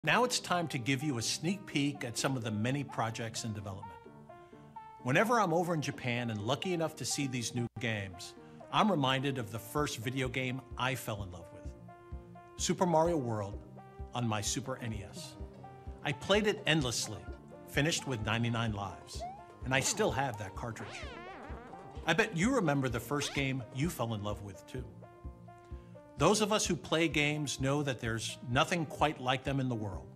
Now it's time to give you a sneak peek at some of the many projects in development. Whenever I'm over in Japan and lucky enough to see these new games, I'm reminded of the first video game I fell in love with, Super Mario World on my Super NES. I played it endlessly, finished with 99 lives, and I still have that cartridge. I bet you remember the first game you fell in love with too. Those of us who play games know that there's nothing quite like them in the world.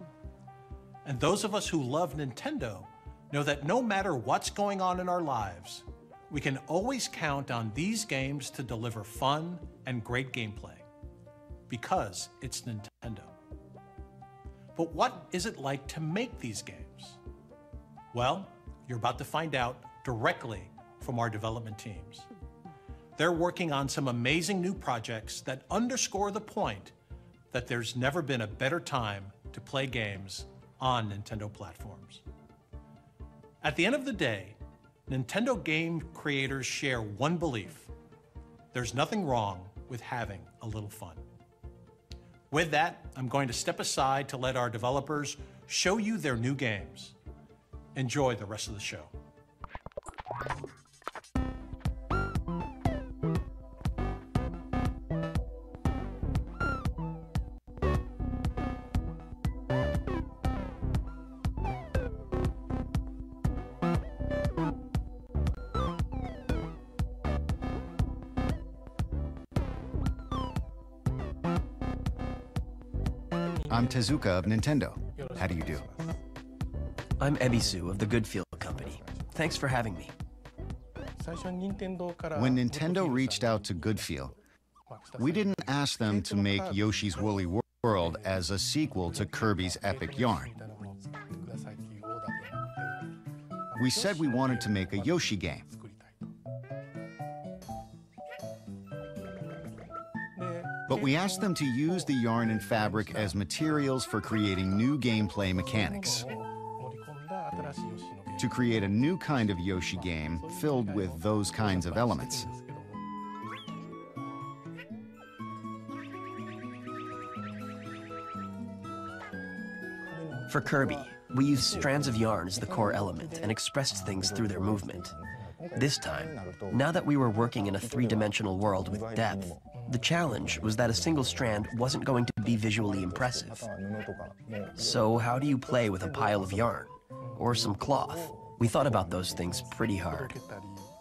And those of us who love Nintendo know that no matter what's going on in our lives, we can always count on these games to deliver fun and great gameplay, because it's Nintendo. But what is it like to make these games? Well, you're about to find out directly from our development teams. They're working on some amazing new projects that underscore the point that there's never been a better time to play games on Nintendo platforms. At the end of the day, Nintendo game creators share one belief: there's nothing wrong with having a little fun. With that, I'm going to step aside to let our developers show you their new games. Enjoy the rest of the show. I'm Tezuka of Nintendo. How do you do? I'm Ebisu of the Goodfield Company. Thanks for having me. When Nintendo reached out to Goodfield, we didn't ask them to make Yoshi's Woolly World as a sequel to Kirby's Epic Yarn. We said we wanted to make a Yoshi game. But we asked them to use the yarn and fabric as materials for creating new gameplay mechanics. To create a new kind of Yoshi game filled with those kinds of elements. For Kirby, we used strands of yarn as the core element and expressed things through their movement. This time, now that we were working in a three-dimensional world with depth, the challenge was that a single strand wasn't going to be visually impressive. So how do you play with a pile of yarn? Or some cloth? We thought about those things pretty hard.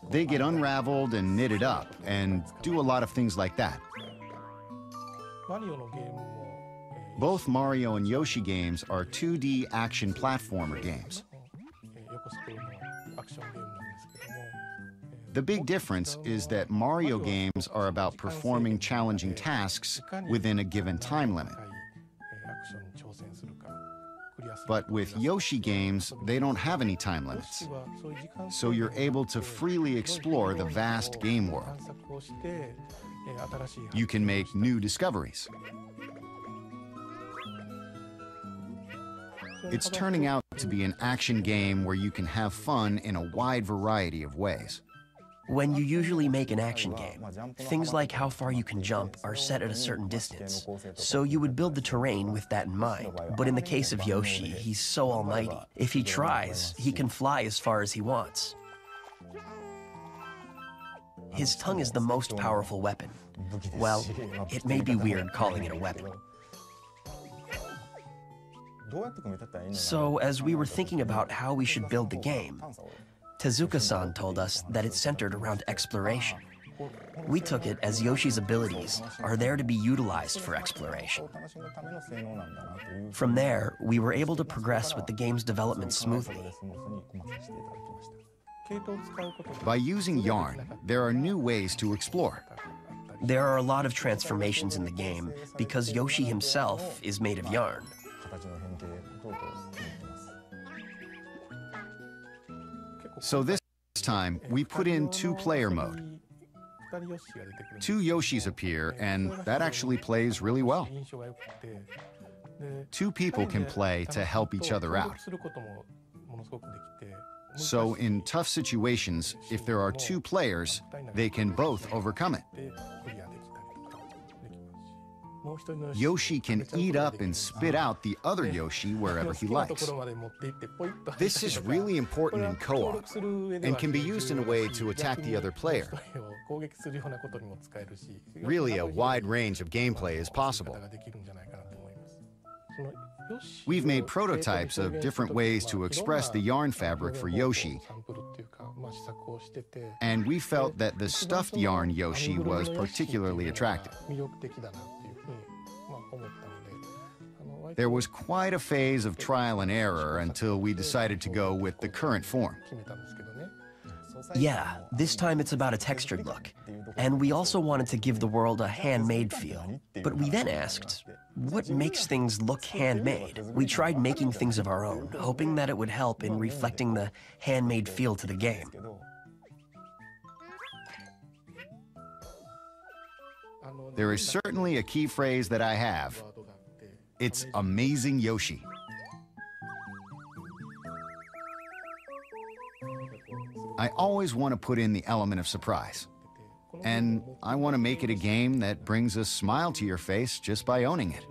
They get unraveled and knitted up, and do a lot of things like that. Both Mario and Yoshi games are 2D action platformer games. The big difference is that Mario games are about performing challenging tasks within a given time limit. But with Yoshi games, they don't have any time limits. So you're able to freely explore the vast game world. You can make new discoveries. It's turning out to be an action game where you can have fun in a wide variety of ways. When you usually make an action game, things like how far you can jump are set at a certain distance, so you would build the terrain with that in mind. But in the case of Yoshi, he's so almighty. If he tries, he can fly as far as he wants. His tongue is the most powerful weapon. Well, it may be weird calling it a weapon. So, as we were thinking about how we should build the game, Tezuka-san told us that it's centered around exploration. We took it as Yoshi's abilities are there to be utilized for exploration. From there, we were able to progress with the game's development smoothly. By using yarn, there are new ways to explore. There are a lot of transformations in the game because Yoshi himself is made of yarn. So this time, we put in two-player mode. Two Yoshis appear, and that actually plays really well. Two people can play to help each other out. So in tough situations, if there are two players, they can both overcome it. Yoshi can eat up and spit out the other Yoshi wherever he likes. This is really important in co-op and can be used in a way to attack the other player. Really, a wide range of gameplay is possible. We've made prototypes of different ways to express the yarn fabric for Yoshi, and we felt that the stuffed yarn Yoshi was particularly attractive. There was quite a phase of trial and error until we decided to go with the current form. Yeah, this time it's about a textured look. And we also wanted to give the world a handmade feel. But we then asked, what makes things look handmade? We tried making things of our own, hoping that it would help in reflecting the handmade feel to the game. There is certainly a key phrase that I have. It's amazing Yoshi. I always want to put in the element of surprise. And I want to make it a game that brings a smile to your face just by owning it.